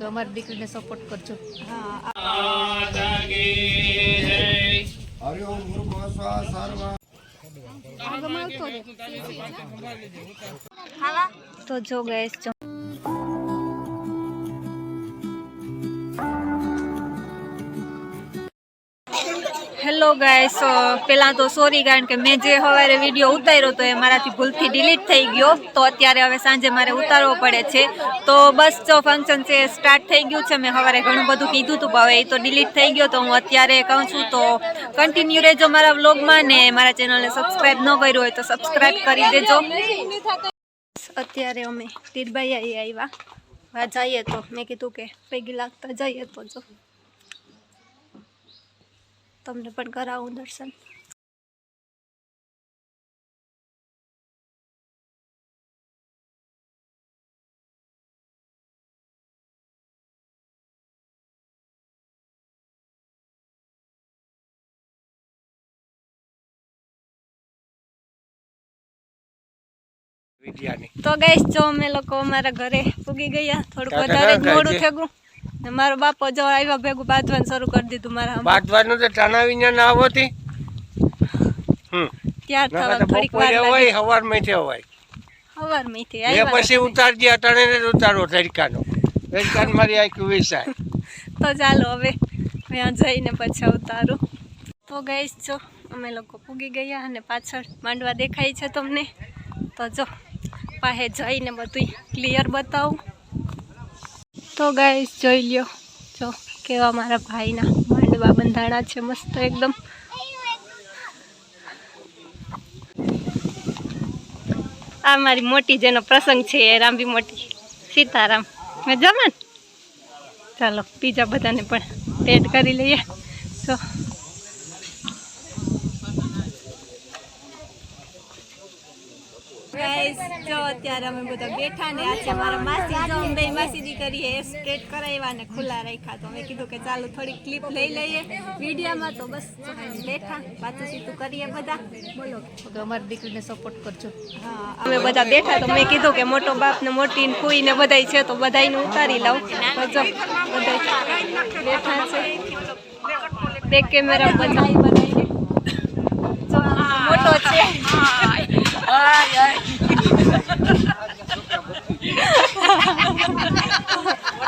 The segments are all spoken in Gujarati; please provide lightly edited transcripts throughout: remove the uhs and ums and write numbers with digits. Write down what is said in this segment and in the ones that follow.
કે અમારી દીકરીને સપોર્ટ કરજો. તો જો ગાઈસ હેલો ગાઈસ, પહેલાં તો સોરી કારણ કે મેં જે સવારે વિડીયો ઉતાર્યો તો એ મારાથી ભૂલથી ડિલીટ થઈ ગયો. તો અત્યારે હવે સાંજે મારે ઉતારવો પડે છે. તો બસ જો ફંક્શન છે સ્ટાર્ટ થઈ ગયું છે. મેં સવારે ઘણું બધું કીધું હતું પણ હવે એ તો ડિલીટ થઈ ગયો. તો હું અત્યારે કહું છું તો કન્ટિન્યુ રહેજો મારા વ્લોગમાં ને મારા ચેનલને સબસ્ક્રાઈબ ન કર્યું હોય તો સબસ્ક્રાઈબ કરી દેજો. અત્યારે અમે તીરબાઈ આવ્યા જઈએ તો મેં કીધું કે પૈકી લાગતા જઈએ તો જો તમને પણ કરાવું દર્શન. તો ગાઈસ જો અમે લોકો અમારા ઘરે પૂગી ગયા. થોડુંક વધારે જ મોડું થયું ને મારો બાપો જો આવ્યા ભેગું બાંધવાનું શરૂ કરી દીધું. મારા બાંધવાનું તો ટણાવીને ના આવતી ત્યાર થવા થોડીક વાર લાગી. હવારમાંથી આવ્યા પછી ઉતારજે અટાણે ને ઉતારો તડકાનો મારી આખી વેચાય. તો ચાલો હવે ત્યાં જઈને પછી ઉતારું. તો ગાઈસ જો અમે લોકો પૂગી ગયા અને પાછળ માંડવા દેખાય છે તમને. તો જો પાસે જઈને બધું ક્લિયર બતાવું. તો ગાઈસ જોઈ લ્યો જો કેવા મારા ભાઈના માંડવા બંધાણા છે મસ્ત એકદમ. આ મારી મોટી જેનો પ્રસંગ છે એ રામબી મોટી સીતારામ મજામાં. ચાલો બીજા બધાને પણ એડ કરી લઈએ. તો જો અત્યારે અમે બધા બેઠા ને આ છે મારા માસી. જો બે માસી દીકરી એ સ્કેટ કરાવ્યા ને ખુલ્લા રાખ્યા. તો અમે કીધું કે ચાલો થોડીક ક્લિપ લઈ લઈએ વિડીયોમાં. તો બસ બેઠા વાતું સીતું કરીએ બધા. બોલો કે અમારી દીકરીને સપોર્ટ કરજો. હા અમે બધા બેઠા તો મેં કીધું કે મોટો બાપ ને મોટી ને ફૂઈ ને બધાય છે તો બધાને ઉતારી લઉં. તો જો બધા બેઠા છે બે કેમેરા બધા મોટો છે.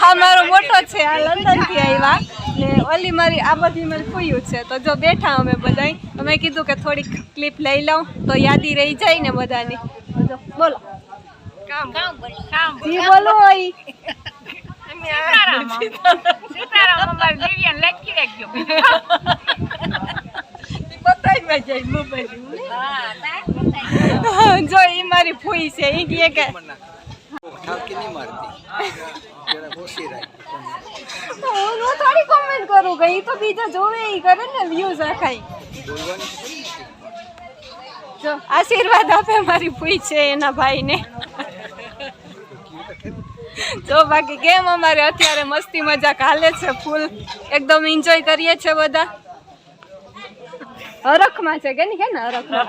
હા મારો મોટો છે આ લંડન થી આવ્યા ને ઓલી મારી આ બધી મારી ફૂયું છે. તો જો બેઠા અમે બધાય. અમે કીધું કે થોડીક ક્લિપ લઈ લઉં તો યાદી રહી જાય ને બધાની. બોલો જી બોલો હોય જો ઈ મારી ફૂઈ છે. ઈ કહે કે હું થોડી કોમેન્ટ કરું કે ઈ તો બીજા જોવે ઈ કરે ને વ્યૂઝ આખાય. જો આશીર્વાદ આપે મારી ફૂઈ છે એના ભાઈને. જો બાકી કેમ અમારે અત્યારે મસ્તી મજાક હાલે છે ફૂલ એકદમ એન્જોય કરીએ છે બધા. હરખમાં છે કે નહીં ને હરખમાં.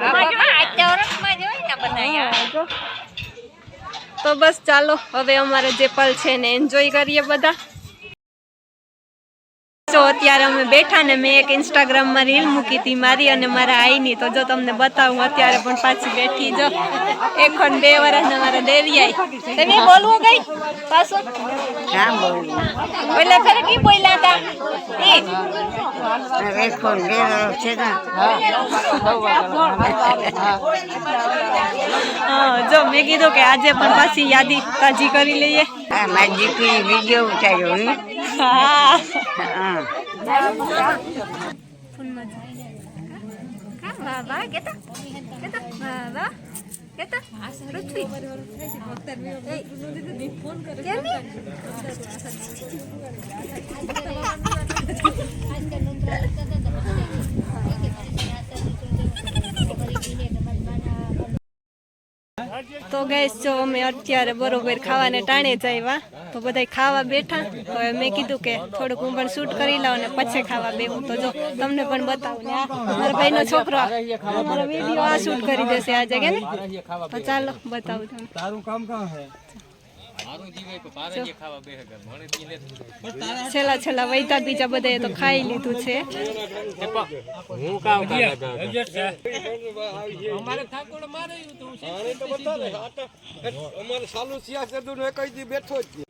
તો બસ ચાલો હવે અમારે જે પલ છે ને એન્જોય કરીએ બધા. તો અત્યારે અમે બેઠા ને મેં એક ઇન્સ્ટાગ્રામમાં રીલ મૂકી હતી મારી અને મારા આઈની. તો જો તમને બતાવું અત્યારે પણ પાછી બેઠી. જો 1 અને 2 વર્ષના મારા દેવિયા. તમે બોલવું કઈ પાછું એટલે ફેર કી બોલ્યા હતા જો મેં કીધું કે આજે પણ પાછી યાદી તાજી કરી લઈએ. મારી દીકરી વિડીયો ઉતાર્યો. હા વાહ કેતા વાહ કેતા પૃથ્વી તો ગેસ જો અમે અત્યારે બરોબર ખાવાને ટાણે જ આવ્યા. તો બધા ખાવા બેઠા. તો મેં કીધું કે થોડુંક હું પણ શૂટ કરી લઉં ને પછી ખાવા બેહું. તો જો તમને પણ બતાવું ને મારા ભાઈનો છોકરો મારો વિડીયો આ શૂટ કરી દેશે આજે કે ને. તો ચાલો બતાવું તમને. તારું કામ કાં હે છેલ્લા છેલ્લા વૈતા બીજા બધાએ તો ખાઈ લીધું છે.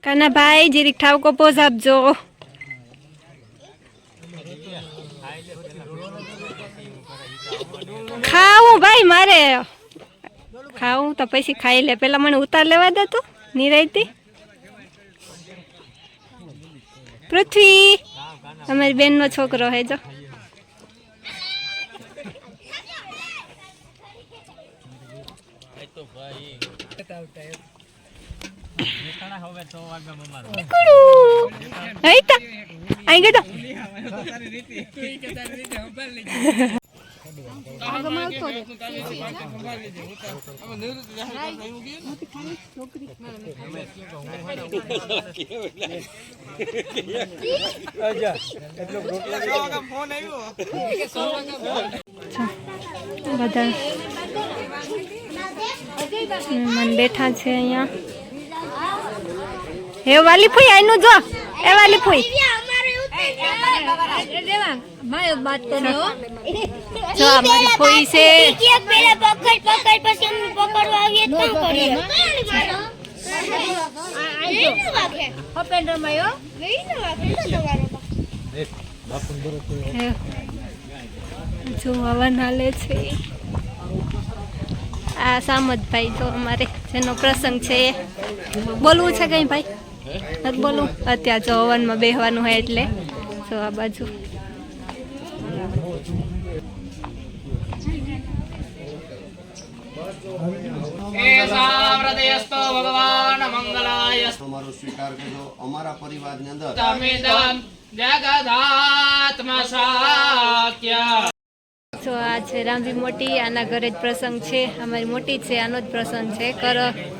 કાનાભાઈ જીરીક ઠાવકો પોઝ આપજો. ખાવું ભાઈ મારે ખાવું તો પછી ખાઈ લે. પેલા મને ઉતાર લેવા દે તું નિરાયતી. પૃથ્વી અમારી બેન નો છોકરો હે જો. બધા મન બેઠા છે અહીંયા. હે વાલી ફુઈ આઈનું જો. એ વાલી ફુઈ જો અમારી ફુઈ છે. જો હવન હાલે છે. આ સામતભાઈ જો અમારે જેનો પ્રસંગ છે એ બોલવું છે કઈ ભાઈ? નથી બોલવું. અત્યારે જો હવનમાં બેહવાનું હોય એટલે જો આ બાજુ અમારો સ્વીકાર કરજો. અમારા પરિવારની અંદર જો આ છે રામજી મોટી. આના ઘરે જ પ્રસંગ છે. અમારી મોટી છે આનો જ પ્રસંગ છે.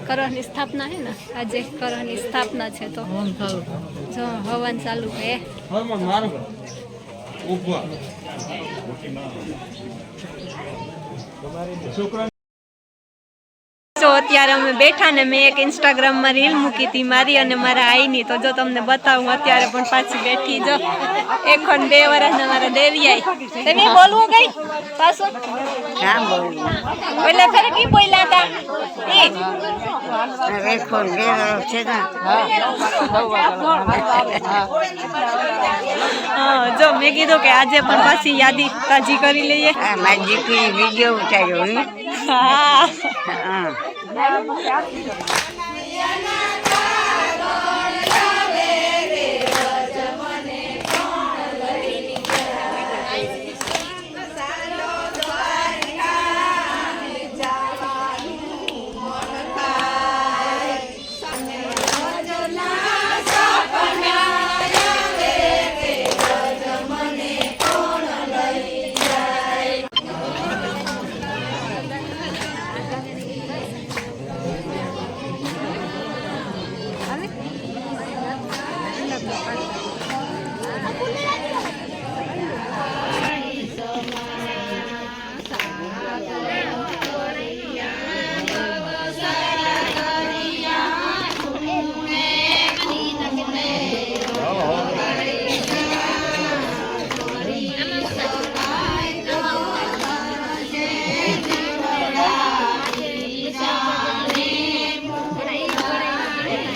કરહની સ્થાપના હે ને આજે કરહની સ્થાપના છે તો જો હવન ચાલુ છે. તો અત્યારે અમે બેઠા ને મેં એક ઇન્સ્ટાગ્રામમાં રીલ મૂકી હતી મારી અને મારા આઈની. તો જો તમને બતાવું અત્યારે પણ પાછી બેઠી જો 1 અને 2 વર્ષના મારા દેવી આઈ. તમે બોલવું કઈ પાછું? એટલે ખરે કી બોલ્યા હતા એ 1 અને 2 વર્ષ છે ને. હા જો મેં કીધું કે આજે પણ પાછી યાદી તાજી કરી લઈએ. મારી દીકરી વિડીયો ઉતાર્યો. હા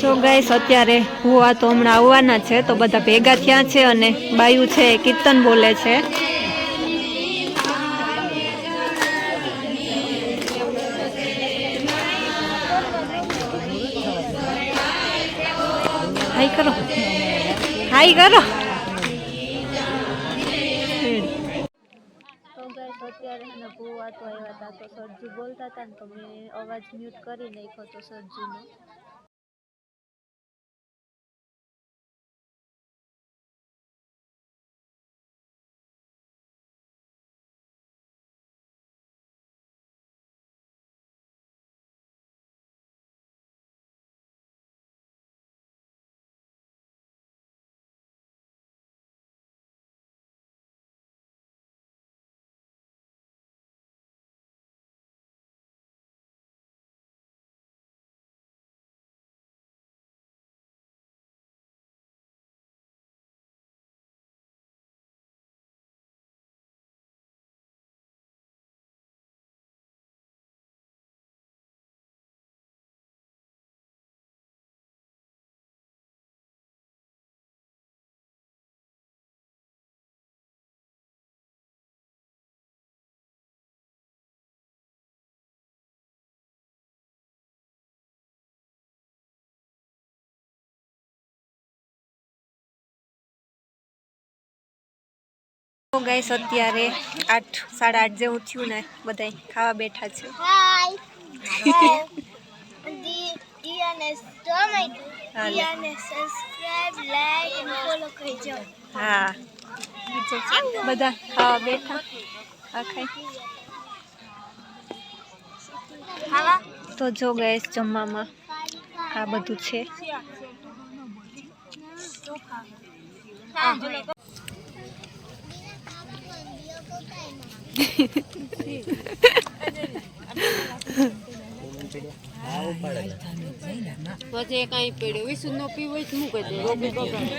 તો ગાઈસ અત્યારે હુવા તો હમણાં આવવાના છે તો બધા ભેગા થયા છે અને બાયુ છે કીર્તન બોલે છે. હાઈ કરો, હાઈ કરો. અત્યારે એને ભૂવા તો આવ્યા હતા તો સરજુ બોલતા હતા ને તો મેં અવાજ મ્યુટ કરી નાખ્યો તો સરજુનો. તો ગાઈસ અત્યારે 8 8:30 જેવું થયું ને બધા ખાવા બેઠા છે. હા બધા ખાવા બેઠા તો જો ગાઈસ જમવામાં આ બધું છે. પછી કઈ પડ્યો વિસુ નો પીવો જ મૂકે દે રોબી બગાડ.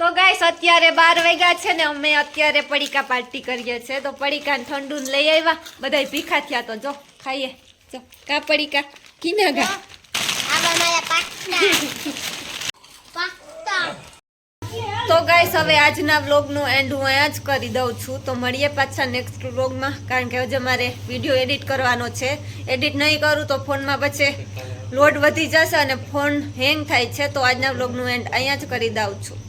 તો ગાઈસ અત્યારે 12 વાગ્યા છે ને અમે અત્યારે પડીકા પાર્ટી કરીએ છે. તો પડીકા ને ઠંડુ લઈ આવ્યા બધા ભીખા થયા તો જો ખાઈએ. જો કા પડીકા કીના ગા તો ગાઈસ હવે આજના વ્લોગનું એન્ડ હું અહીંયા જ કરી દઉં છું. તો મળીએ પાછા નેક્સ્ટ વ્લોગમાં, કારણ કે હજુ મારે વિડીયો એડિટ કરવાનો છે. એડિટ નહીં કરું તો ફોનમાં પછી લોડ વધી જશે અને ફોન હેંગ થાય છે. તો આજના વ્લોગનું એન્ડ અહીંયા જ કરી દઉં છું.